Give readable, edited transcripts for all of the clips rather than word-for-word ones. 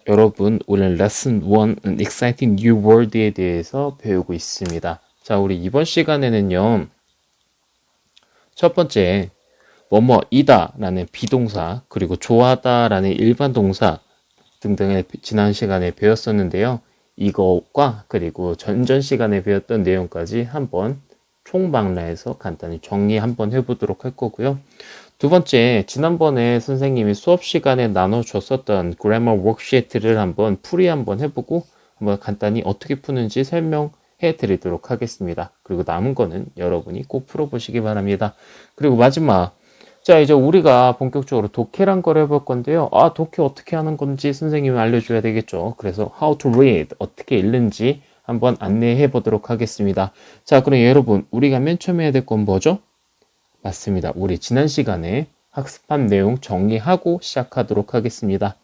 여러분, 오늘 레슨 1 An Exciting New World에 대해서 배우고 있습니다. 자, 우리 이번 시간에는요, 첫 번째, 뭐뭐이다 라는 비동사, 그리고 좋아하다 라는 일반 동사 등등을 지난 시간에 배웠었는데요. 이것과 그리고 전전 시간에 배웠던 내용까지 한번 총망라해서 간단히 정리 한번 해보도록 할 거고요. 두 번째, 지난번에 선생님이 수업 시간에 나눠줬었던 그래머 워크시트를 한번 풀이 한번 해보고 한번 간단히 어떻게 푸는지 설명해 드리도록 하겠습니다. 그리고 남은 거는 여러분이 꼭 풀어보시기 바랍니다. 그리고 마지막, 자, 이제 우리가 본격적으로 독해란 걸 해볼 건데요. 독해 어떻게 하는 건지 선생님이 알려줘야 되겠죠. 그래서 how to read, 어떻게 읽는지 한번 안내해 보도록 하겠습니다. 자, 그럼 여러분, 우리가 맨 처음에 해야 될 건 뭐죠? 맞습니다. 우리 지난 시간에 학습한 내용 정리하고 시작하도록 하겠습니다.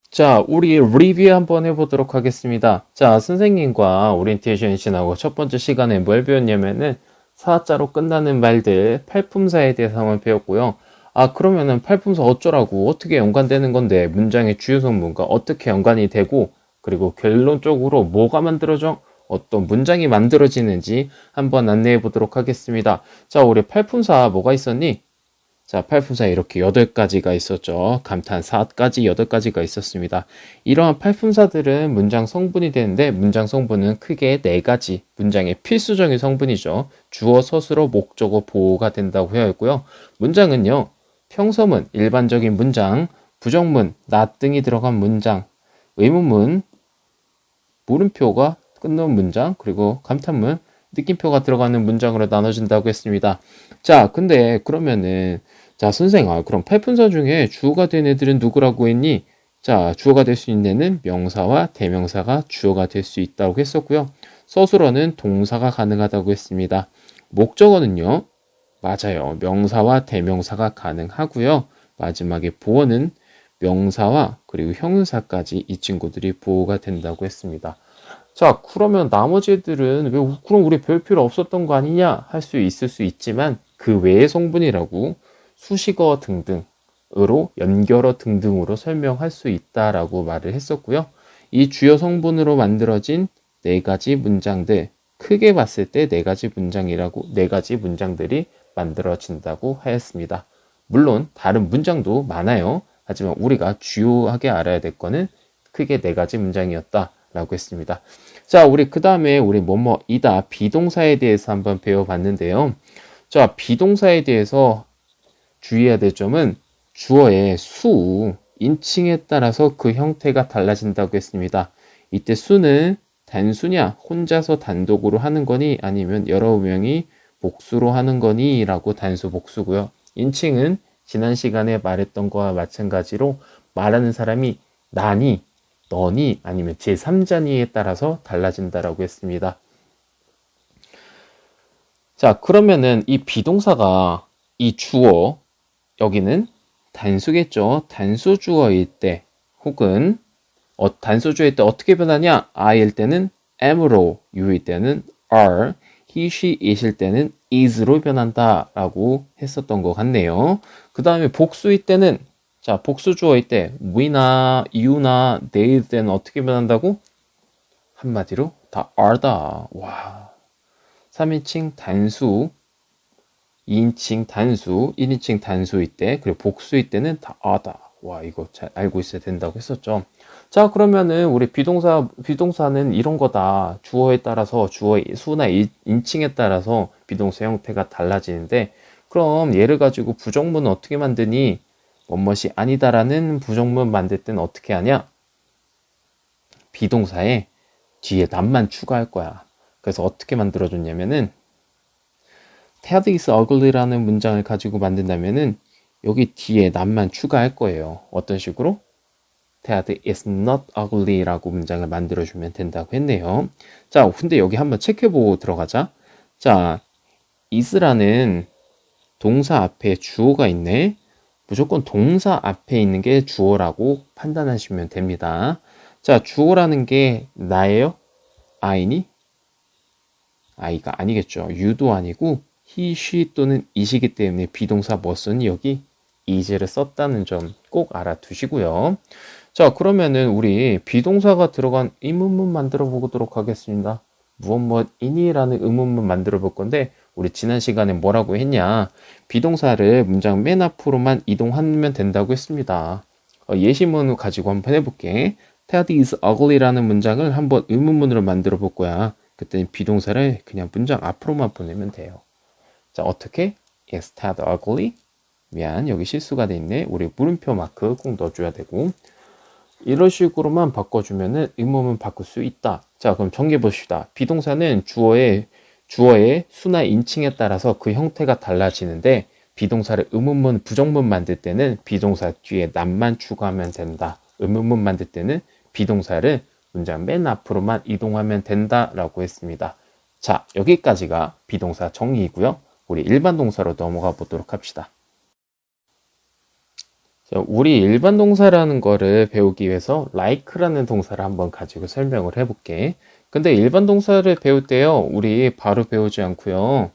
자, 우리 리뷰 한번 해보도록 하겠습니다. 자, 선생님과 오리엔테이션 지나고 첫 번째 시간에 뭘 배웠냐면은 사자로 끝나는 말들, 팔품사에 대해서 한번 배웠고요. 그러면은 팔품사 어쩌라고, 어떻게 연관되는 건데, 문장의 주요 성분과 어떻게 연관이 되고, 그리고 결론적으로 뭐가 만들어져? 어떤 문장이 만들어지는지 한번 안내해 보도록 하겠습니다. 자, 우리 팔품사 뭐가 있었니? 자, 팔품사 이렇게 8가지가 있었죠. 감탄사까지 8가지가 있었습니다. 이러한 팔품사들은 문장 성분이 되는데, 문장 성분은 크게 4가지, 문장의 필수적인 성분이죠. 주어, 서술어, 목적어, 보호가 된다고 되어 있고요. 문장은요, 평서문, 일반적인 문장, 부정문, 나 등이 들어간 문장, 의문문, 물음표가 끝놓은 문장, 그리고 감탄문, 느낌표가 들어가는 문장으로 나눠진다고 했습니다. 자, 근데 그러면은, 자, 선생아, 그럼 팔품사 중에 주어가 된 애들은 누구라고 했니? 자, 주어가 될 수 있는 애는 명사와 대명사가 주어가 될 수 있다고 했었고요. 서술어는 동사가 가능하다고 했습니다. 목적어는요, 맞아요. 명사와 대명사가 가능하고요. 마지막에 보어는 명사와 그리고 형용사까지 이 친구들이 보호가 된다고 했습니다. 자, 그러면 나머지 애들은 그럼 우리 별 필요 없었던 거 아니냐 할 수 있을 수 있지만 그 외의 성분이라고 수식어 등등으로 연결어 등등으로 설명할 수 있다라고 말을 했었고요. 이 주요 성분으로 만들어진 4가지 문장들, 크게 봤을 때 4가지 문장이라고 4가지 문장들이 만들어진다고 하였습니다. 물론 다른 문장도 많아요. 하지만 우리가 주요하게 알아야 될 거는 크게 4가지 문장이었다라고 했습니다. 자, 우리 그 다음에 우리 뭐뭐이다 비동사에 대해서 한번 배워봤는데요. 자, 비동사에 대해서 주의해야 될 점은 주어의 수, 인칭에 따라서 그 형태가 달라진다고 했습니다. 이때 수는 단수냐, 혼자서 단독으로 하는 거니, 아니면 여러 명이 복수로 하는 거니 라고 단수 복수고요. 인칭은 지난 시간에 말했던 거와 마찬가지로 말하는 사람이 나니, 너니, 아니면 제3자니에 따라서 달라진다라고 했습니다. 자, 그러면은 이 비동사가 이 주어, 여기는 단수겠죠. 단수주어일 때, 혹은 단수주어일 때 어떻게 변하냐? I일 때는 am으로, you일 때는 are, he, she, it일 때는 is로 변한다 라고 했었던 것 같네요. 그 다음에 복수일 때는, 자, 복수주어일 때 we나 you나 they일 때는 어떻게 변한다고? 한마디로 다 are다. 와, 3인칭 단수, 2인칭 단수, 1인칭 단수일 때, 그리고 복수일 때는 다 are다. 와, 이거 잘 알고 있어야 된다고 했었죠. 자, 그러면은 우리 비동사는 이런 거다. 주어에 따라서, 주어의 수나 인칭에 따라서 비동사 형태가 달라지는데, 그럼 얘를 가지고 부정문은 어떻게 만드니? 뭐뭇이 아니다라는 부정문 만들 때는 어떻게 하냐? 비동사에 뒤에 남만 추가할 거야. 그래서 어떻게 만들어줬냐면은 Ted is ugly라는 문장을 가지고 만든다면은 여기 뒤에 남만 추가할 거예요. 어떤 식으로? Ted is not ugly라고 문장을 만들어주면 된다고 했네요. 자, 근데 여기 한번 체크해보고 들어가자. 자, is라는 동사 앞에 주어가 있네. 무조건 동사 앞에 있는 게 주어라고 판단하시면 됩니다. 자, 주어라는 게 나예요? I니? I가 아니겠죠. you도 아니고 he, she 또는 it이기 때문에 비동사 뭐 썼니? 여기 is를 썼다는 점 꼭 알아두시고요. 자, 그러면은 우리 비동사가 들어간 의문문 만들어 보도록 하겠습니다. 무엇이니라는 의문문 만들어 볼 건데, 우리 지난 시간에 뭐라고 했냐? 비동사를 문장 맨 앞으로만 이동하면 된다고 했습니다. 예시문을 가지고 한번 해볼게. Ted is ugly라는 문장을 한번 의문문으로 만들어 볼 거야. 그때는 비동사를 그냥 문장 앞으로만 보내면 돼요. 자, 어떻게? Is Ted ugly? 미안, 여기 실수가 돼 있네. 우리 물음표 마크 꼭 넣어줘야 되고. 이런 식으로만 바꿔주면은 의문문 바꿀 수 있다. 자, 그럼 정리해 봅시다. 비동사는 주어의 수나 인칭에 따라서 그 형태가 달라지는데, 비동사를 의문문, 부정문 만들 때는 비동사 뒤에 남만 추가하면 된다. 의문문 만들 때는 비동사를 문장 맨 앞으로만 이동하면 된다라고 했습니다. 자, 여기까지가 비동사 정리이고요. 우리 일반 동사로 넘어가 보도록 합시다. 자, 우리 일반 동사라는 거를 배우기 위해서 like라는 동사를 한번 가지고 설명을 해볼게. 근데 일반 동사를 배울 때요, 우리 바로 배우지 않고요,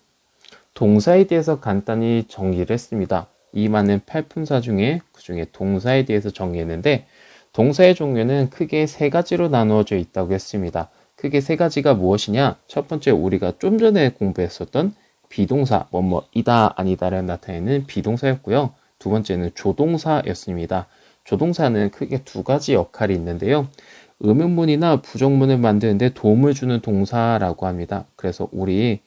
동사에 대해서 간단히 정리를 했습니다. 이 많은 8분사 중에 그 중에 동사에 대해서 정리했는데, 동사의 종류는 크게 세 가지로 나누어져 있다고 했습니다. 크게 세 가지가 무엇이냐? 첫 번째, 우리가 좀 전에 공부했었던 비동사, 뭐뭐이다 아니다를 나타내는 비동사였고요. 두 번째는 조동사였습니다. 조동사는 크게 두 가지 역할이 있는데요. 의문문이나 부정문을 만드는데 도움을 주는 동사라고 합니다. 그래서 우리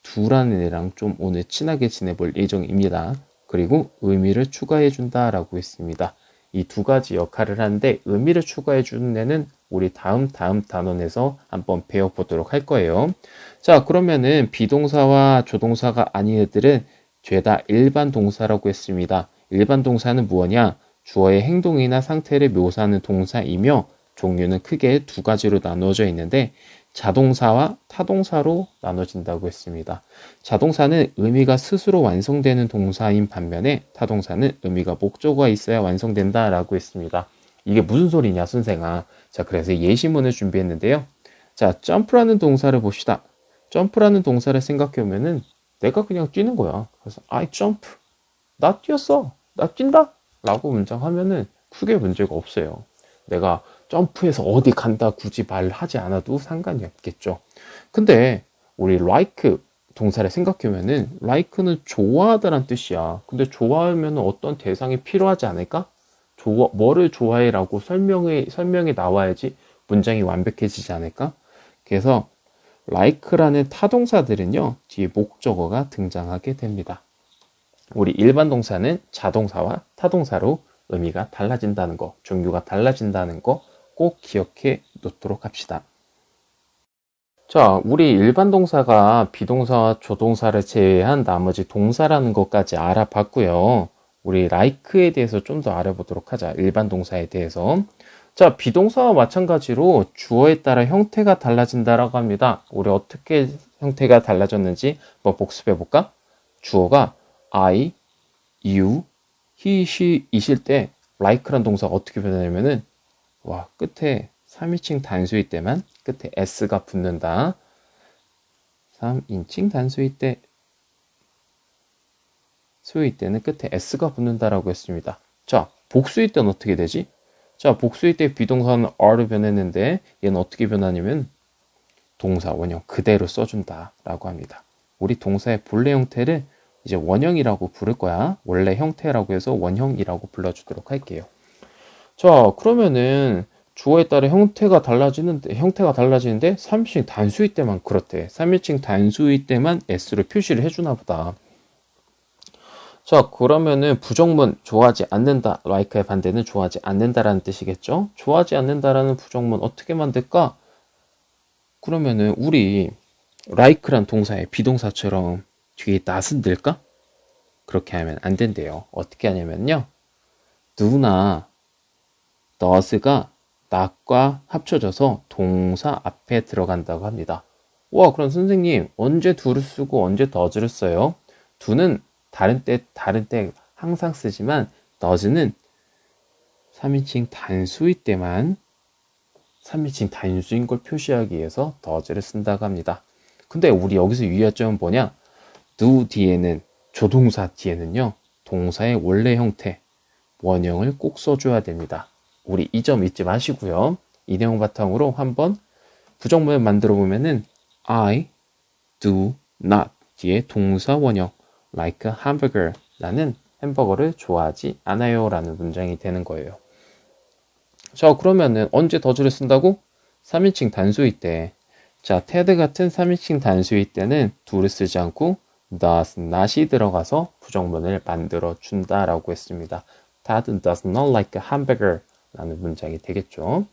두라는 애랑 좀 오늘 친하게 지내볼 예정입니다. 그리고 의미를 추가해 준다라고 했습니다. 이 두 가지 역할을 하는데 의미를 추가해 주는 애는 우리 다음 단원에서 한번 배워보도록 할 거예요. 자, 그러면은 비동사와 조동사가 아닌 애들은 죄다 일반 동사라고 했습니다. 일반 동사는 무엇이냐? 주어의 행동이나 상태를 묘사하는 동사이며 종류는 크게 두 가지로 나누어져 있는데 자동사와 타동사로 나눠진다고 했습니다. 자동사는 의미가 스스로 완성되는 동사인 반면에 타동사는 의미가 목적어가 있어야 완성된다라고 했습니다. 이게 무슨 소리냐, 선생아. 자, 그래서 예시문을 준비했는데요. 자, 점프라는 동사를 봅시다. 점프라는 동사를 생각해 보면은 내가 그냥 뛰는 거야. 그래서 I jump. 나 뛰었어. 나 뛴다. 라고 문장하면은 크게 문제가 없어요. 내가 점프해서 어디 간다 굳이 말하지 않아도 상관이 없겠죠. 근데 우리 like 동사를 생각해보면은 like는 좋아하다란 뜻이야. 근데 좋아하면 어떤 대상이 필요하지 않을까? 뭐를 좋아해라고 설명이 나와야지 문장이 완벽해지지 않을까? 그래서 like라는 타동사들은요, 뒤에 목적어가 등장하게 됩니다. 우리 일반 동사는 자동사와 타동사로 의미가 달라진다는 거, 종류가 달라진다는 거 꼭 기억해 놓도록 합시다. 자, 우리 일반 동사가 비동사와 조동사를 제외한 나머지 동사라는 것까지 알아봤고요. 우리 like에 대해서 좀 더 알아보도록 하자. 일반 동사에 대해서. 자, 비동사와 마찬가지로 주어에 따라 형태가 달라진다라고 합니다. 우리 어떻게 형태가 달라졌는지 한번 복습해 볼까? 주어가 I, you, he, she, 이실 때 like란 동사가 어떻게 변하냐면은 끝에 3인칭 단수일 때만 끝에 s가 붙는다. 3인칭 단수일 때 수일 때는 끝에 s가 붙는다라고 했습니다. 자, 복수일 때는 어떻게 되지? 자, 복수일 때 비동사는 are로 변했는데 얘는 어떻게 변하냐면 동사 원형 그대로 써준다라고 합니다. 우리 동사의 본래 형태를 이제 원형이라고 부를 거야. 원래 형태라고 해서 원형이라고 불러주도록 할게요. 자, 그러면은 주어에 따라 형태가 달라지는데 3인칭 단수일 때만 그렇대. 3인칭 단수일 때만 s로 표시를 해주나 보다. 자, 그러면은 부정문 좋아하지 않는다. like의 반대는 좋아하지 않는다라는 뜻이겠죠? 좋아하지 않는다라는 부정문 어떻게 만들까? 그러면은 우리 like란 동사의 비동사처럼 뒤에 not은 들까? 그렇게 하면 안 된대요. 어떻게 하냐면요. do나 does가 not과 합쳐져서 동사 앞에 들어간다고 합니다. 와, 그럼 선생님 언제 do를 쓰고 언제 does를 써요? do는 다른 때 항상 쓰지만 does는 3인칭 단수일 때만 3인칭 단수인 걸 표시하기 위해서 does를 쓴다고 합니다. 근데 우리 여기서 유의할 점은 뭐냐? do 뒤에는 조동사 뒤에는요 동사의 원래 형태 원형을 꼭 써줘야 됩니다. 우리 이 점 잊지 마시고요. 이 내용 바탕으로 한번 부정문을 만들어 보면은 I do not 뒤에 동사 원형 like a hamburger 나는 햄버거를 좋아하지 않아요 라는 문장이 되는 거예요. 자, 그러면은 언제 does를 쓴다고? 3인칭 단수일 때. 자, TED 같은 3인칭 단수일 때는 do를 쓰지 않고 does not이 들어가서 부정문을 만들어 준다라고 했습니다. Todd does not like a hamburger 라는 문장이 되겠죠.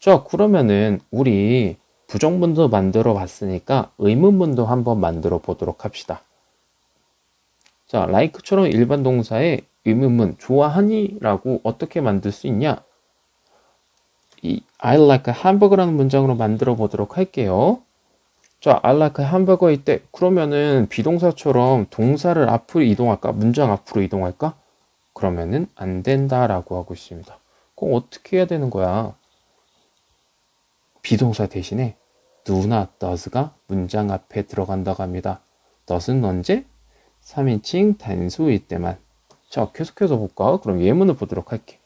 자, 그러면은 우리 부정문도 만들어 봤으니까 의문문도 한번 만들어 보도록 합시다. 자, like처럼 일반 동사에 의문문 좋아하니? 라고 어떻게 만들 수 있냐? 이 I like a hamburger라는 문장으로 만들어 보도록 할게요. 자, I like a hamburger일 때 그러면은 비동사처럼 동사를 앞으로 이동할까? 문장 앞으로 이동할까? 그러면은 안 된다라고 하고 있습니다. 그럼 어떻게 해야 되는 거야? 비동사 대신에 do나 does가 문장 앞에 들어간다고 합니다. does는 언제? 3인칭 단수일 때만. 자, 계속해서 볼까? 그럼 예문을 보도록 할게.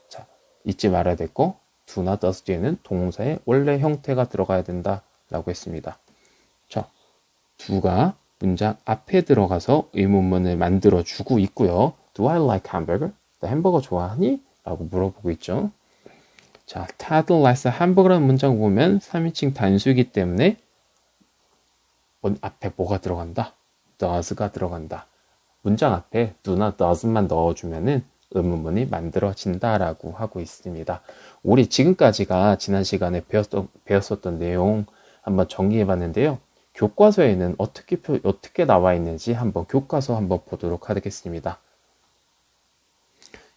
자, 잊지 말아야 될 거. do나 does 뒤에는 동사의 원래 형태가 들어가야 된다라고 했습니다. 자, do가 문장 앞에 들어가서 의문문을 만들어주고 있고요. Do I like hamburger? 나 햄버거 좋아하니? 라고 물어보고 있죠. 자, Todd likes hamburger라는 문장 보면 3인칭 단수이기 때문에 앞에 뭐가 들어간다? does가 들어간다. 문장 앞에 do나 does만 넣어주면은 의문문이 만들어진다라고 하고 있습니다. 우리 지금까지가 지난 시간에 배웠었던 내용 한번 정리해봤는데요. 교과서에는 어떻게 나와 있는지 한번 교과서 한번 보도록 하겠습니다.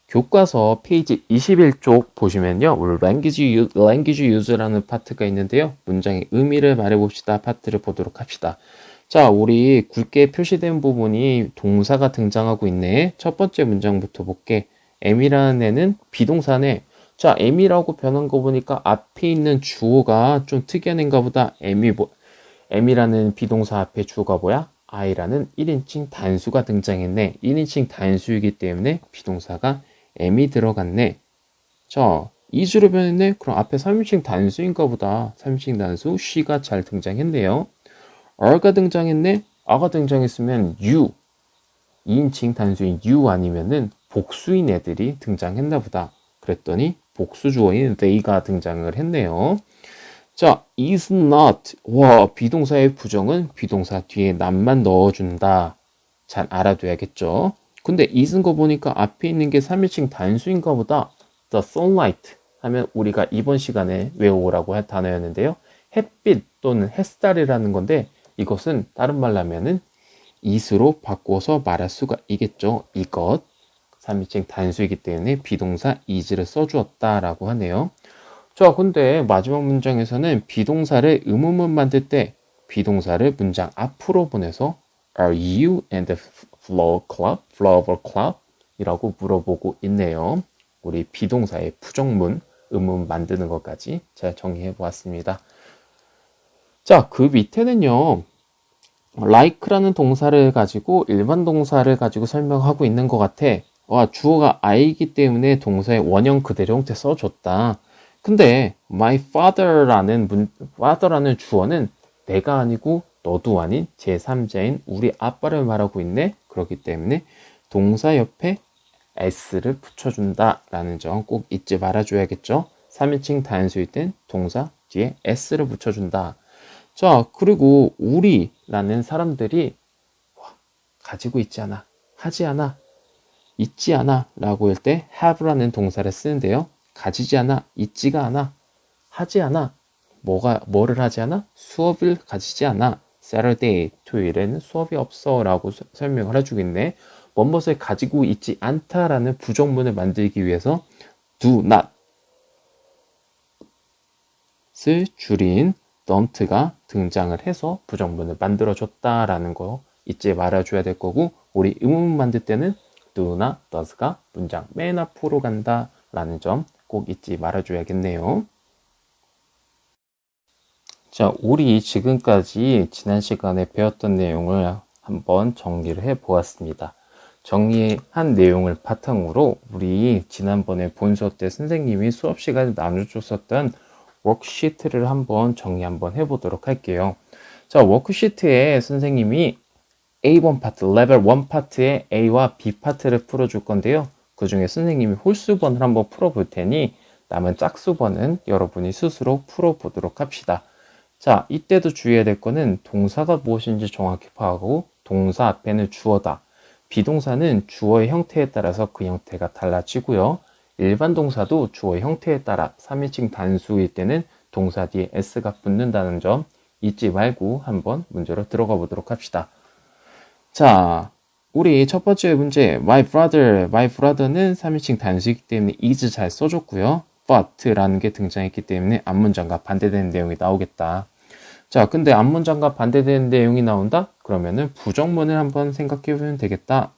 교과서 페이지 21쪽 보시면요. 우리 language use라는 파트가 있는데요. 문장의 의미를 말해봅시다. 파트를 보도록 합시다. 자, 우리 굵게 표시된 부분이 동사가 등장하고 있네. 첫 번째 문장부터 볼게. am이라는 애는 비동사네. 자, am이라고 변한 거 보니까 앞에 있는 주어가 좀 특이한 애인가 보다. am이라는 비동사 앞에 주어가 뭐야? I라는 1인칭 단수가 등장했네. 1인칭 단수이기 때문에 비동사가 am이 들어갔네. 자, is로 변했네. 그럼 앞에 3인칭 단수인가 보다. 3인칭 단수 she가 잘 등장했네요. are가 등장했네. a가 등장했으면 you 2인칭 단수인 you 아니면은 복수인 애들이 등장했나 보다. 그랬더니 복수 주어인 they가 등장을 했네요. 자, is not. 와, 비동사의 부정은 비동사 뒤에 not만 넣어준다. 잘 알아둬야겠죠. 근데 is인 거 보니까 앞에 있는 게 3인칭 단수인가 보다. the sunlight 하면 우리가 이번 시간에 외우라고 할 단어였는데요. 햇빛 또는 햇살이라는 건데 이것은 다른 말로 하면은 is로 바꿔서 말할 수가 있겠죠. 이것 3인칭 단수이기 때문에 비동사 is를 써주었다라고 하네요. 자, 근데 마지막 문장에서는 비동사를 의문문 만들 때 비동사를 문장 앞으로 보내서 Are you and the flower club? 이라고 물어보고 있네요. 우리 비동사의 부정문, 의문 만드는 것까지 잘 정리해 보았습니다. 자, 그 밑에는요. like라는 동사를 가지고 일반 동사를 가지고 설명하고 있는 것 같아. 와, 주어가 I이기 때문에 동사의 원형 그대로 형태 써줬다. 근데 my father라는 주어는 내가 아니고 너도 아닌 제3자인 우리 아빠를 말하고 있네. 그렇기 때문에 동사 옆에 s를 붙여준다 라는 점 꼭 잊지 말아줘야겠죠. 3인칭 단수일 땐 동사 뒤에 s를 붙여준다. 자, 그리고 우리라는 사람들이 가지고 있지 않아, 하지 않아, 있지 않아 라고 할 때 have라는 동사를 쓰는데요. 가지지 않아, 있지가 않아, 하지 않아. 뭐를 하지 않아? 수업을 가지지 않아. Saturday, 토요일에는 수업이 없어 라고 설명을 해주고 있네. 무엇을 가지고 있지 않다라는 부정문을 만들기 위해서 do not을 줄인 don't가 등장을 해서 부정문을 만들어줬다라는 거 잊지 말아줘야 될 거고, 우리 의문문 만들 때는 do나 does가 문장 맨 앞으로 간다라는 점 꼭 잊지 말아줘야겠네요. 자, 우리 지금까지 지난 시간에 배웠던 내용을 한번 정리를 해 보았습니다. 정리한 내용을 바탕으로 우리 지난번에 본 수업 때 선생님이 수업 시간에 나눠줬었던 워크시트를 한번 정리 한번 해보도록 할게요. 자, 워크시트에 선생님이 A1 파트, 레벨 1 파트의 A와 B 파트를 풀어줄 건데요. 그 중에 선생님이 홀수번을 한번 풀어볼 테니 남은 짝수번은 여러분이 스스로 풀어보도록 합시다. 자, 이때도 주의해야 될 거는 동사가 무엇인지 정확히 파악하고 동사 앞에는 주어다. 비동사는 주어의 형태에 따라서 그 형태가 달라지고요. 일반 동사도 주어의 형태에 따라 3인칭 단수일 때는 동사 뒤에 s가 붙는다는 점 잊지 말고 한번 문제로 들어가 보도록 합시다. 자, 우리 첫 번째 문제 my brother는 3인칭 단수이기 때문에 is 잘 써줬고요. but라는 게 등장했기 때문에 앞문장과 반대되는 내용이 나오겠다. 자, 근데 앞문장과 반대되는 내용이 나온다? 그러면은 부정문을 한번 생각해 보면 되겠다.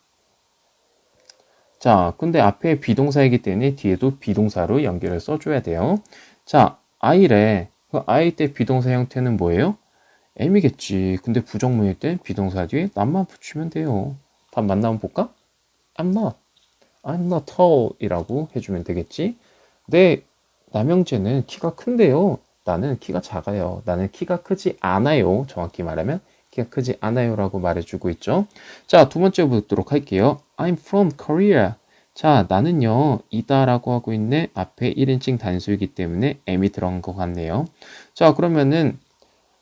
자, 근데 앞에 비동사이기 때문에 뒤에도 비동사로 연결을 써줘야 돼요. 자, I래. 그 I 때 비동사 형태는 뭐예요? M이겠지. 근데 부정문일 때 비동사 뒤에 not만 붙이면 돼요. 답 만나면 볼까? I'm not tall 이라고 해주면 되겠지. 내 남영재는 키가 큰데요. 나는 키가 작아요. 나는 키가 크지 않아요. 정확히 말하면 키가 크지 않아요 라고 말해주고 있죠. 자, 두 번째 보도록 할게요. I'm from Korea. 자, 나는요 이다 라고 하고 있네. 앞에 1인칭 단수이기 때문에 M이 들어간 것 같네요. 자, 그러면은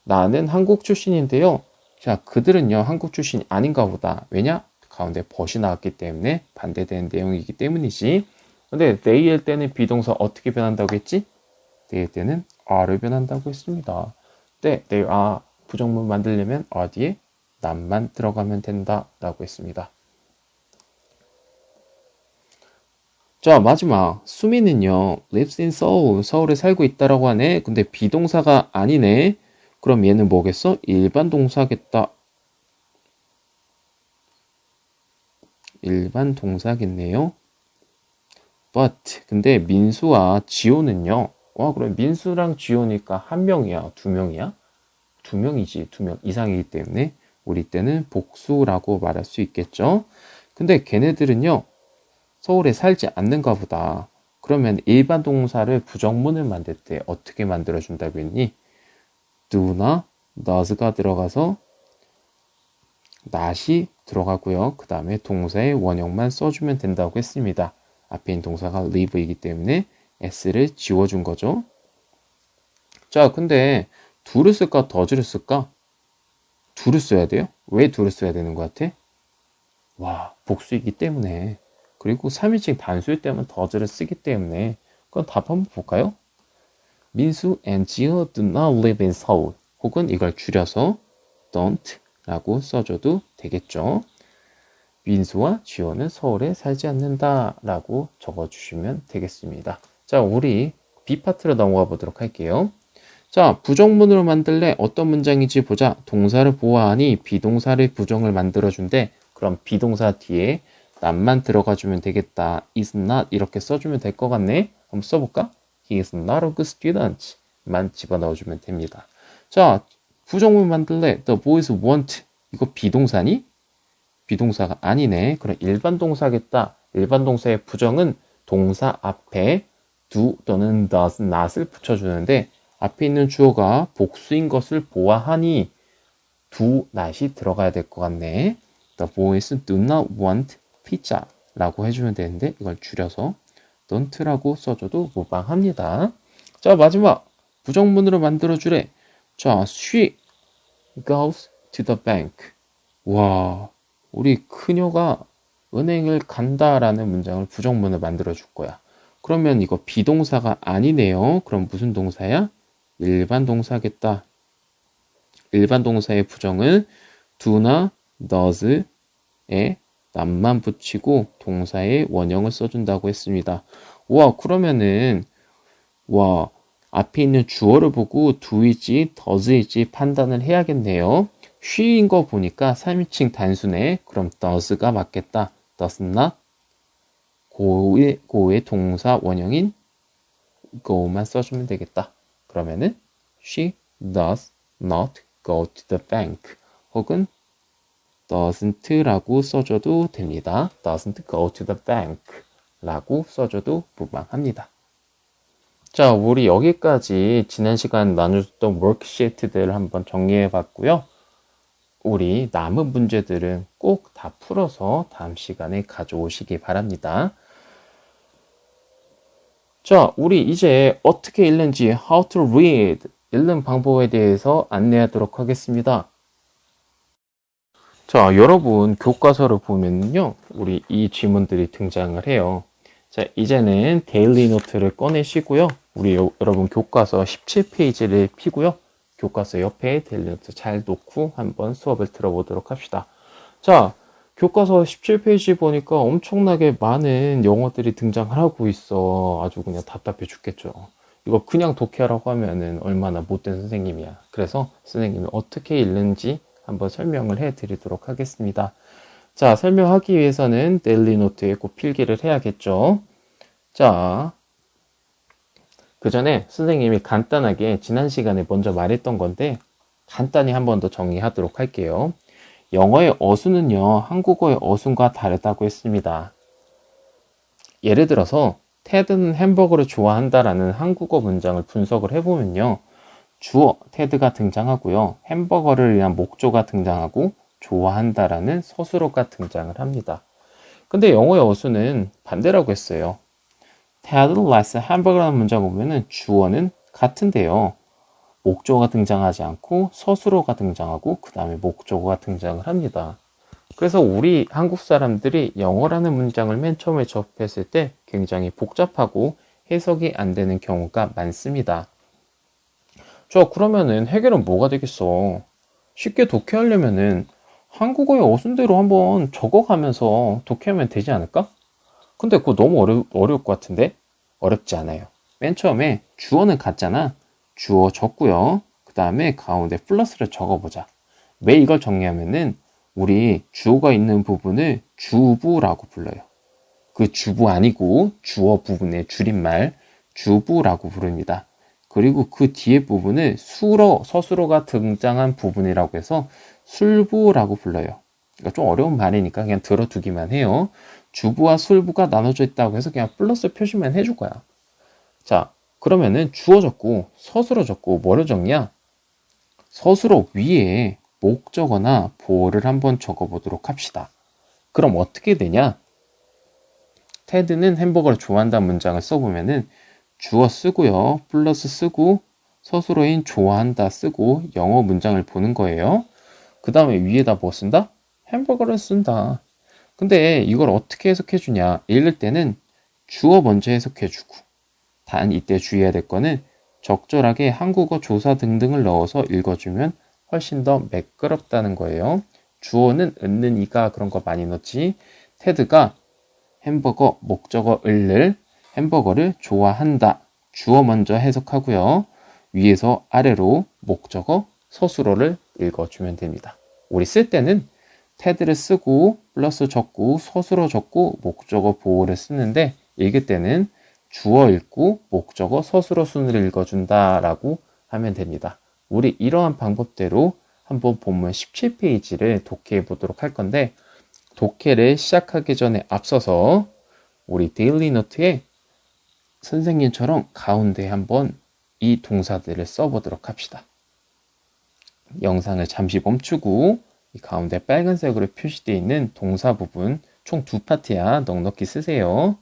나는 한국 출신인데요. 자, 그들은요 한국 출신이 아닌가 보다. 왜냐? 가운데 벗이 나왔기 때문에 반대되는 내용이기 때문이지. 근데 they일 때는 비동사 어떻게 변한다고 했지? they일 때는 are를 변한다고 했습니다. 네, they are 부정문 만들려면 are 뒤에 not만 들어가면 된다 라고 했습니다. 자, 마지막 수미는요 lives in Seoul, 서울에 살고 있다라고 하네. 근데 비동사가 아니네. 그럼 얘는 뭐겠어? 일반 동사겠다. 일반 동사겠네요. But 근데 민수와 지호는요. 와, 그럼 민수랑 지호니까 한 명이야, 두 명이야? 두 명이지, 두 명 이상이기 때문에 우리 때는 복수라고 말할 수 있겠죠. 근데 걔네들은요 서울에 살지 않는가 보다. 그러면 일반 동사를 부정문을 만들 때 어떻게 만들어준다고 했니? do나 does가 들어가서 not이 들어가고요. 그 다음에 동사의 원형만 써주면 된다고 했습니다. 앞에 있는 동사가 live이기 때문에 s를 지워준 거죠. 자, 근데 do를 쓸까 does를 쓸까? do를 써야 돼요? 왜 do를 써야 되는 것 같아? 와, 복수이기 때문에. 그리고 3인칭 단수일 때면 does를 쓰기 때문에. 그럼 답 한번 볼까요? 민수 and 지호 do not live in Seoul. 혹은 이걸 줄여서 don't 라고 써줘도 되겠죠. 민수와 지호는 서울에 살지 않는다 라고 적어주시면 되겠습니다. 자, 우리 B파트로 넘어가 보도록 할게요. 자, 부정문으로 만들래? 어떤 문장인지 보자. 동사를 보아하니 비동사를 부정을 만들어준대. 그럼 비동사 뒤에 not만 들어가주면 되겠다. is not 이렇게 써주면 될 것 같네. 한번 써볼까? He is not a good student 만 집어넣어주면 됩니다. 자, 부정문 만들래? The boys want. 이거 비동사니? 비동사가 아니네. 그럼 일반 동사겠다. 일반 동사의 부정은 동사 앞에 do 또는 does not을 붙여주는데 앞에 있는 주어가 복수인 것을 보아하니 do not이 들어가야 될 것 같네. The boys do not want pizza 라고 해주면 되는데 이걸 줄여서 don't라고 써줘도 무방합니다. 자, 마지막 부정문으로 만들어주래. 자, she goes to the bank. 와, 우리 그녀가 은행을 간다라는 문장을 부정문을 만들어 줄 거야. 그러면 이거 비동사가 아니네요. 그럼 무슨 동사야? 일반 동사겠다. 일반 동사의 부정은 do나 does에 not만 붙이고 동사의 원형을 써준다고 했습니다. 와, 그러면은 와, 앞에 있는 주어를 보고 do일지 does일지 판단을 해야겠네요. she인 거 보니까 3인칭 단수네. 그럼 does가 맞겠다. does not go의 동사 원형인 go만 써주면 되겠다. 그러면은 she does not go to the bank 혹은 doesn't 라고 써줘도 됩니다. doesn't go to the bank 라고 써줘도 무방합니다. 자, 우리 여기까지 지난 시간 나눠줬던 워크시트들을 한번 정리해 봤고요. 우리 남은 문제들은 꼭 다 풀어서 다음 시간에 가져오시기 바랍니다. 자, 우리 이제 어떻게 읽는지 how to read 읽는 방법에 대해서 안내하도록 하겠습니다. 자, 여러분 교과서를 보면요, 우리 이 지문들이 등장을 해요. 자, 이제는 데일리 노트를 꺼내시고요. 우리 여러분 교과서 17페이지를 피고요. 교과서 옆에 데일리 노트 잘 놓고 한번 수업을 들어보도록 합시다. 자, 교과서 17페이지 보니까 엄청나게 많은 영어들이 등장을 하고 있어. 아주 그냥 답답해 죽겠죠. 이거 그냥 독해하라고 하면은 얼마나 못된 선생님이야. 그래서 선생님이 어떻게 읽는지 한번 설명을 해 드리도록 하겠습니다. 자, 설명하기 위해서는 데일리 노트에 꼭 필기를 해야겠죠. 자, 그 전에 선생님이 간단하게 지난 시간에 먼저 말했던 건데 간단히 한 번 더 정리하도록 할게요. 영어의 어순은요, 한국어의 어순과 다르다고 했습니다. 예를 들어서 테드는 햄버거를 좋아한다라는 한국어 문장을 분석을 해보면요, 주어 테드가 등장하고요, 햄버거를 위한 목조가 등장하고 좋아한다라는 서술어가 등장을 합니다. 근데 영어의 어순은 반대라고 했어요. Ted likes hamburger라는 문장을 보면은 주어는 같은데요, 목조가 등장하지 않고 서술어가 등장하고 그 다음에 목조가 등장을 합니다. 그래서 우리 한국 사람들이 영어라는 문장을 맨 처음에 접했을 때 굉장히 복잡하고 해석이 안 되는 경우가 많습니다. 자, 그러면은 해결은 뭐가 되겠어? 쉽게 독해하려면은 한국어의 어순대로 한번 적어가면서 독해하면 되지 않을까? 근데 그거 너무 어려울 것 같은데? 어렵지 않아요. 맨 처음에 주어는 같잖아. 주어 적고요. 그 다음에 가운데 플러스를 적어보자. 왜 이걸 정리하면은 우리 주어가 있는 부분을 주부라고 불러요. 그 주부 아니고 주어 부분의 줄임말 주부라고 부릅니다. 그리고 그 뒤에 부분을 수로, 서술어가 등장한 부분이라고 해서 술부라고 불러요. 그러니까 좀 어려운 말이니까 그냥 들어두기만 해요. 주부와 술부가 나눠져 있다고 해서 그냥 플러스 표시만 해줄 거야. 자, 그러면은 주어 적고 서술어 적고 뭐를 적냐? 서술어 위에 목적어나 보어를 한번 적어보도록 합시다. 그럼 어떻게 되냐? 테드는 햄버거를 좋아한다는 문장을 써보면은 주어 쓰고요, 플러스 쓰고 서술어인 좋아한다 쓰고 영어 문장을 보는 거예요. 그 다음에 위에다 뭐 쓴다? 햄버거를 쓴다. 근데 이걸 어떻게 해석해 주냐? 읽을 때는 주어 먼저 해석해 주고, 단 이때 주의해야 될 거는 적절하게 한국어 조사 등등을 넣어서 읽어주면 훨씬 더 매끄럽다는 거예요. 주어는 은는 이가 그런 거 많이 넣지. 테드가 햄버거 목적어 을를 햄버거를 좋아한다. 주어 먼저 해석하고요. 위에서 아래로 목적어 서술어를 읽어주면 됩니다. 우리 쓸 때는 테드를 쓰고 플러스 적고 서술어 적고 목적어 보어를 쓰는데 읽을 때는 주어 읽고 목적어 서술어 순으로 읽어준다라고 하면 됩니다. 우리 이러한 방법대로 한번 본문 17페이지를 독해해 보도록 할 건데, 독해를 시작하기 전에 앞서서 우리 데일리 노트에 선생님처럼 가운데 한번 이 동사들을 써보도록 합시다. 영상을 잠시 멈추고 이 가운데 빨간색으로 표시되어 있는 동사 부분 총 2파트야. 넉넉히 쓰세요.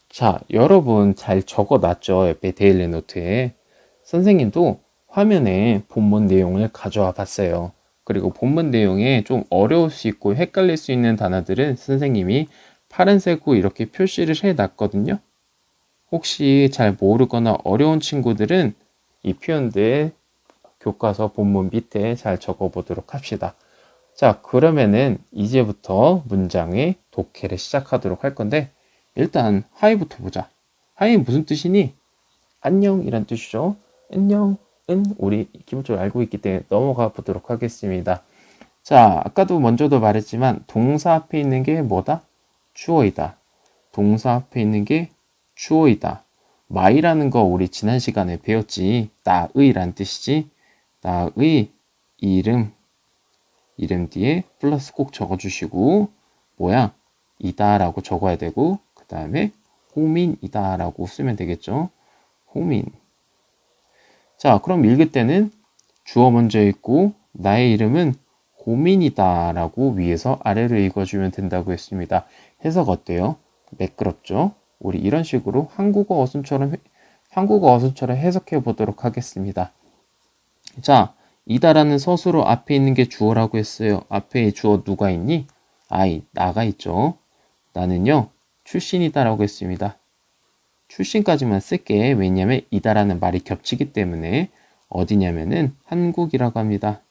자, 여러분 잘 적어놨죠? 옆에 데일리 노트에. 선생님도 화면에 본문 내용을 가져와 봤어요. 그리고 본문 내용에 좀 어려울 수 있고 헷갈릴 수 있는 단어들은 선생님이 파란색으로 이렇게 표시를 해놨거든요. 혹시 잘 모르거나 어려운 친구들은 이 표현들 교과서 본문 밑에 잘 적어보도록 합시다. 자, 그러면은 이제부터 문장의 독해를 시작하도록 할 건데, 일단 하이부터 보자. 하이 무슨 뜻이니? 안녕이란 뜻이죠. 안녕은 우리 기본적으로 알고 있기 때문에 넘어가 보도록 하겠습니다. 자, 아까도 먼저도 말했지만 동사 앞에 있는 게 뭐다? 주어이다. 동사 앞에 있는 게 주어이다. my라는 거 우리 지난 시간에 배웠지. 나의란 뜻이지. 나의 이름 뒤에 플러스 꼭 적어주시고 뭐야? 이다라고 적어야 되고 그 다음에 호민이다라고 쓰면 되겠죠. 호민. 자, 그럼 읽을 때는 주어 먼저 읽고 나의 이름은 호민이다라고 위에서 아래로 읽어주면 된다고 했습니다. 해석 어때요? 매끄럽죠? 우리 이런 식으로 한국어 어순처럼 해석해 보도록 하겠습니다. 자, 이다라는 서술어 앞에 있는 게 주어라고 했어요. 앞에 주어 누가 있니? 나가 있죠. 나는요, 출신이다라고 했습니다. 출신까지만 쓸게. 왜냐면 이다라는 말이 겹치기 때문에 어디냐면은 한국이라고 합니다.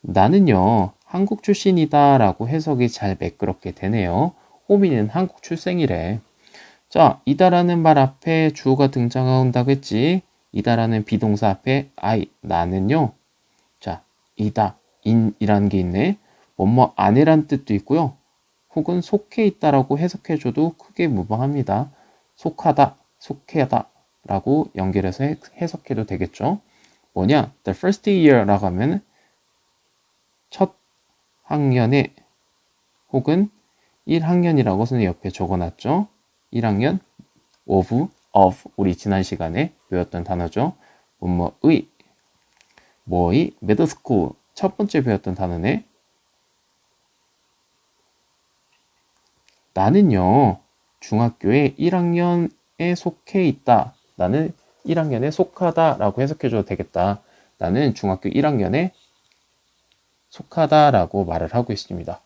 나는요, 한국 출신이다 라고 해석이 잘 매끄럽게 되네요. 호민은 한국 출생이래. 자, 이다라는 말 앞에 주어가 등장한다고 했지. 이다라는 비동사 앞에 나는요. 자, 인이라는 게 있네. 뭐뭐 안에란 뜻도 있고요. 혹은 속해 있다라고 해석해줘도 크게 무방합니다. 속하다, 속해하다 라고 연결해서 해석해도 되겠죠. 뭐냐? The first year라고 하면 첫 학년에 혹은 1학년이라고 선생님 옆에 적어놨죠. 1학년 of 우리 지난 시간에 배웠던 단어죠. 뭐의 middle school 첫 번째 배웠던 단어네. 나는요 중학교에 1학년에 속해 있다. 나는 1학년에 속하다 라고 해석해줘도 되겠다. 나는 중학교 1학년에 속하다 라고 말을 하고 있습니다.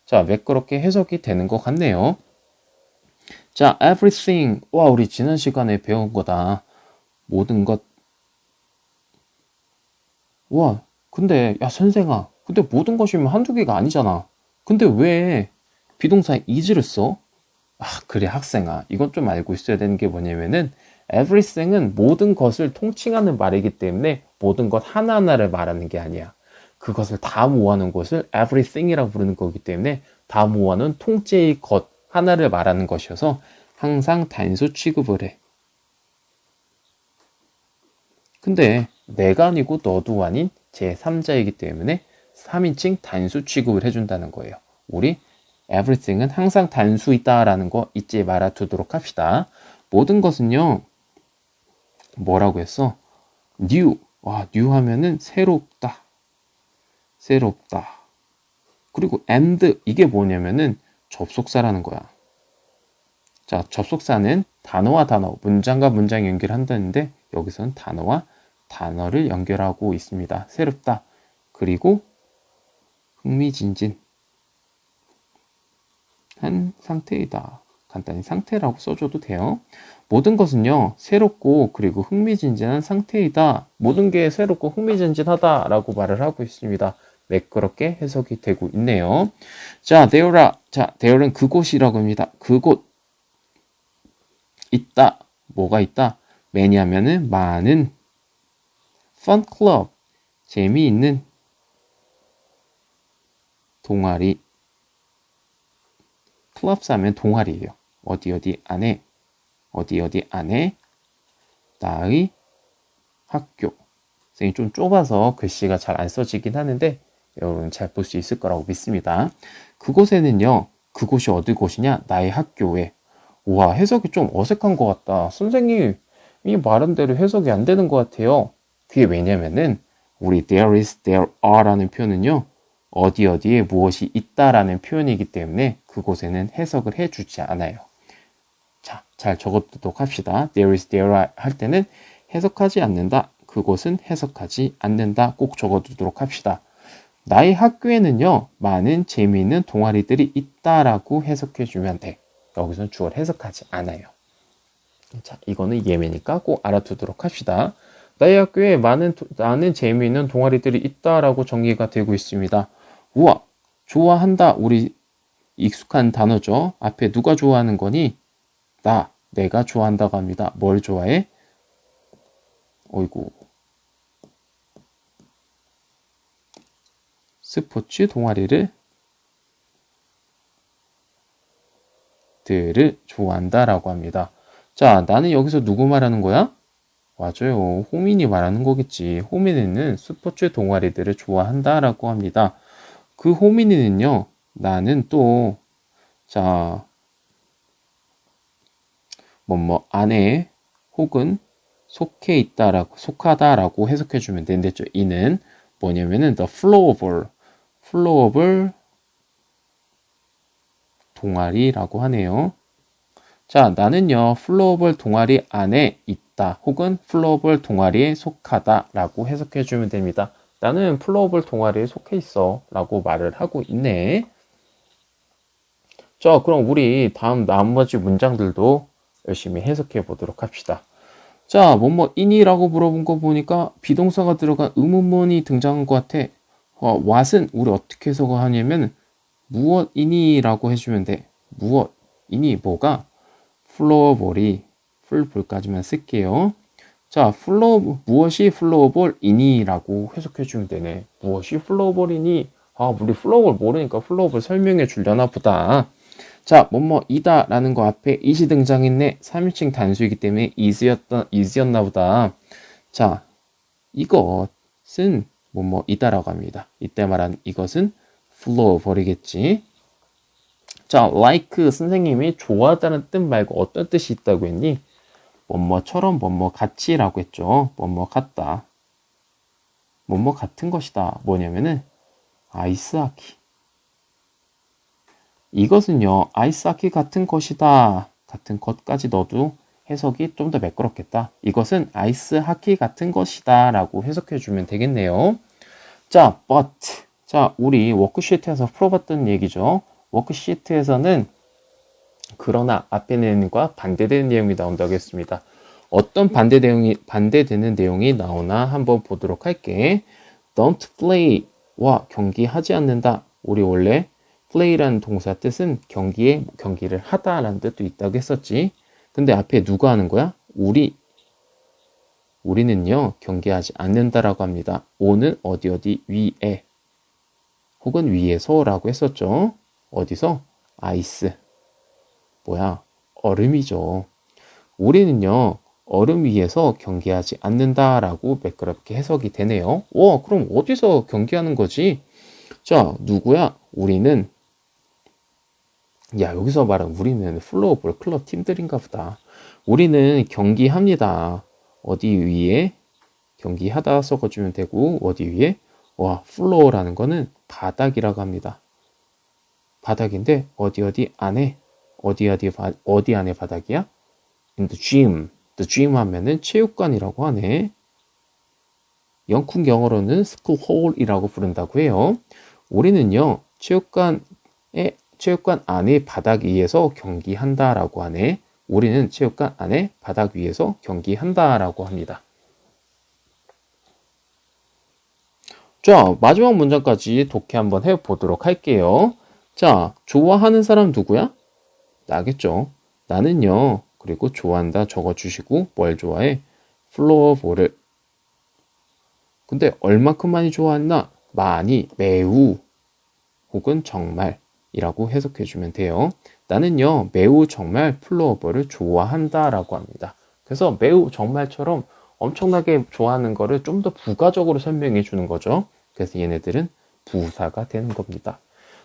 자, 매끄럽게 해석이 되는 것 같네요. 자, everything. 와, 우리 지난 시간에 배운 거다. 모든 것. 와, 근데, 야, 선생아. 근데 모든 것이면 한두 개가 아니잖아. 근데 왜 비동사 is를 써? 아, 그래, 학생아. 이건 좀 알고 있어야 되는 게 뭐냐면은, everything은 모든 것을 통칭하는 말이기 때문에 모든 것 하나하나를 말하는 게 아니야. 그것을 다 모아놓은 것을 everything이라고 부르는 거기 때문에 다 모아놓은 통째의 것 하나를 말하는 것이어서 항상 단수 취급을 해. 근데 내가 아니고 너도 아닌 제3자이기 때문에 3인칭 단수 취급을 해준다는 거예요. 우리 everything은 항상 단수이다 라는 거 잊지 말아 두도록 합시다. 모든 것은요. 뭐라고 했어? new. 와, new 하면은 새롭다. 새롭다. 그리고 and 이게 뭐냐면은 접속사라는 거야. 자, 접속사는 단어와 단어, 문장과 문장 연결한다는데 여기서는 단어와 단어를 연결하고 있습니다. 새롭다. 그리고 흥미진진 한 상태이다. 간단히 상태라고 써줘도 돼요. 모든 것은요, 새롭고 그리고 흥미진진한 상태이다. 모든 게 새롭고 흥미진진하다라고 말을 하고 있습니다. 매끄럽게 해석이 되고 있네요. 자, there은 그곳이라고 합니다. 그곳 있다. 뭐가 있다? 매니하면은 많은 fun club 재미있는 동아리 클럽스 하면 동아리예요. 어디 안에 나의 학교. 선생님 좀 좁아서 글씨가 잘 안 써지긴 하는데 여러분 잘 볼 수 있을 거라고 믿습니다. 그곳에는요. 그곳이 어디 곳이냐? 나의 학교에. 우와, 해석이 좀 어색한 것 같다. 선생님이 말한 대로 해석이 안 되는 것 같아요. 그게 왜냐면은 우리 there is, there are 라는 표현은요. 어디에 무엇이 있다라는 표현이기 때문에 그곳에는 해석을 해주지 않아요. 자, 잘 적어두도록 합시다. There is, there are 할 때는 해석하지 않는다. 그곳은 해석하지 않는다. 꼭 적어두도록 합시다. 나의 학교에는요. 많은 재미있는 동아리들이 있다라고 해석해주면 돼. 여기서는 주어를 해석하지 않아요. 자, 이거는 예매니까 꼭 알아두도록 합시다. 나의 학교에 많은 재미있는 동아리들이 있다라고 정리가 되고 있습니다. 우와, 좋아한다. 우리 익숙한 단어죠. 앞에 누가 좋아하는 거니? 내가 좋아한다고 합니다. 뭘 좋아해? 어이구. 스포츠 동아리를 좋아한다라고 합니다. 자, 나는 여기서 누구 말하는 거야? 맞아요. 호민이 말하는 거겠지. 호민이는 스포츠 동아리들을 좋아한다라고 합니다. 그 호민이는요, 나는 또, 자, 뭐뭐 안에 혹은 속해 있다라고, 속하다라고 해석해주면 되는데, 이는 뭐냐면은 the flowable 동아리라고 하네요. 자, 나는요, 플로어볼 동아리 안에 있다 혹은 플로어볼 동아리에 속하다 라고 해석해주면 됩니다. 나는 플로어볼 동아리에 속해 있어 라고 말을 하고 있네. 자, 그럼 우리 다음 나머지 문장들도 열심히 해석해 보도록 합시다. 자, 뭐뭐이니라고 물어본 거 보니까 비동사가 들어간 의문문이 등장한 것 같아. what은 우리 어떻게 해석하냐면 무엇이니라고 해주면 돼. 무엇이니 뭐가? 플로어볼이 풀볼까지만 쓸게요. 자, 무엇이 플로어볼이니라고 해석해주면 되네. 무엇이 플로어볼이니? 우리 플로어볼 모르니까 플로어볼 설명해 주려나 보다. 자, 뭐뭐이다 라는 거 앞에 is이 등장했네. 3인칭 단수이기 때문에 is였나 보다. 자, 이것은 뭐뭐이다라고 합니다. 이때 말한 이것은 플로어볼이겠지. 자, like 선생님이 좋아하다는 뜻 말고 어떤 뜻이 있다고 했니? 뭐뭐처럼 뭐뭐 같이라고 했죠. 뭐뭐 같다. 뭐뭐 같은 것이다. 뭐냐면은 아이스하키. 이것은요, 아이스하키 같은 것이다. 같은 것까지 넣어도 해석이 좀 더 매끄럽겠다. 이것은 아이스하키 같은 것이다. 라고 해석해주면 되겠네요. 자, but. 자, 우리 워크시트에서 풀어봤던 얘기죠. 워크시트에서는 그러나 앞에 내용과 반대되는 내용이 나온다고 했습니다. 어떤 반대되는 내용이 나오나 한번 보도록 할게. Don't play와 경기하지 않는다. 우리 원래 play라는 동사 뜻은 경기를 하다라는 뜻도 있다고 했었지. 근데 앞에 누가 하는 거야? 우리는요 경기하지 않는다라고 합니다. 오는 어디 위에 혹은 위에서라고 했었죠. 어디서? 아이스. 얼음이죠. 우리는요, 얼음 위에서 경기하지 않는다라고 매끄럽게 해석이 되네요. 그럼 어디서 경기하는 거지? 자, 누구야? 우리는, 여기서 말한 우리는 플로어볼 클럽 팀들인가 보다. 우리는 경기합니다. 어디 위에? 경기하다 써주면 되고, 어디 위에? 플로어라는 거는 바닥이라고 합니다. 바닥인데 어디 안에 어디 안에 바닥이야? In the gym. The gym 하면은 체육관이라고 하네. 영국 영어로는 school hall이라고 부른다고 해요. 우리는요 체육관 안에 바닥 위에서 경기한다라고 하네. 우리는 체육관 안에 바닥 위에서 경기한다라고 합니다. 자, 마지막 문장까지 독해 한번 해보도록 할게요. 자, 좋아하는 사람 누구야? 나겠죠. 나는요. 그리고 좋아한다 적어주시고 뭘 좋아해? 플로어볼을. 근데 얼마큼 많이 좋아했나? 많이, 매우 혹은 정말이라고 해석해주면 돼요. 나는요. 매우 정말 플로어볼을 좋아한다 라고 합니다. 그래서 매우 정말처럼 엄청나게 좋아하는 거를 좀 더 부가적으로 설명해 주는 거죠. 그래서 얘네들은 부사가 되는 겁니다.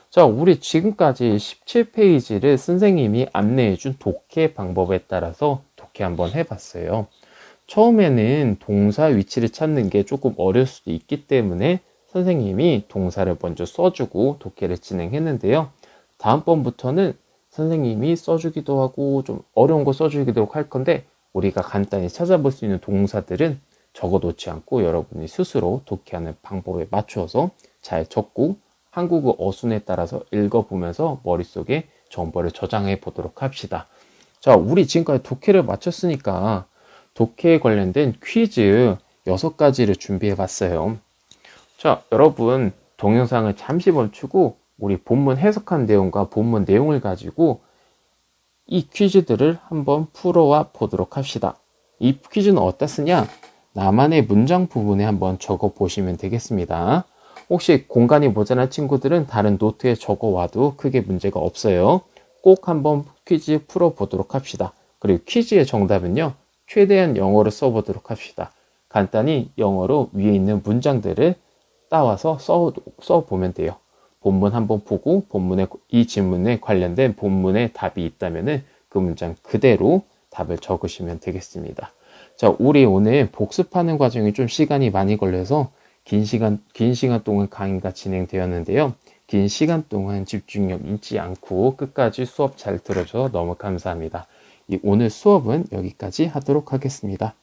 자, 우리 지금까지 17페이지를 선생님이 안내해준 독해 방법에 따라서 독해 한번 해봤어요. 처음에는 동사 위치를 찾는 게 조금 어려울 수도 있기 때문에 선생님이 동사를 먼저 써주고 독해를 진행했는데요. 다음번부터는 선생님이 써주기도 하고 좀 어려운 거 써주기도 할 건데 우리가 간단히 찾아볼 수 있는 동사들은 적어놓지 않고 여러분이 스스로 독해하는 방법에 맞추어서 잘 적고 한국어 어순에 따라서 읽어보면서 머릿속에 정보를 저장해 보도록 합시다. 자, 우리 지금까지 독해를 마쳤으니까 독해에 관련된 퀴즈 6가지를 준비해 봤어요. 자, 여러분 동영상을 잠시 멈추고 우리 본문 해석한 내용과 본문 내용을 가지고 이 퀴즈들을 한번 풀어와 보도록 합시다. 이 퀴즈는 어디다 쓰냐? 나만의 문장 부분에 한번 적어 보시면 되겠습니다. 혹시 공간이 모자란 친구들은 다른 노트에 적어 와도 크게 문제가 없어요. 꼭 한번 퀴즈 풀어 보도록 합시다. 그리고 퀴즈의 정답은요, 최대한 영어로 써보도록 합시다. 간단히 영어로 위에 있는 문장들을 따와서 써보면 돼요. 본문 한번 보고 이 질문에 관련된 본문의 답이 있다면 그 문장 그대로 답을 적으시면 되겠습니다. 자, 우리 오늘 복습하는 과정이 좀 시간이 많이 걸려서 긴 시간 동안 강의가 진행되었는데요. 긴 시간 동안 집중력 잃지 않고 끝까지 수업 잘 들어줘서 너무 감사합니다. 오늘 수업은 여기까지 하도록 하겠습니다.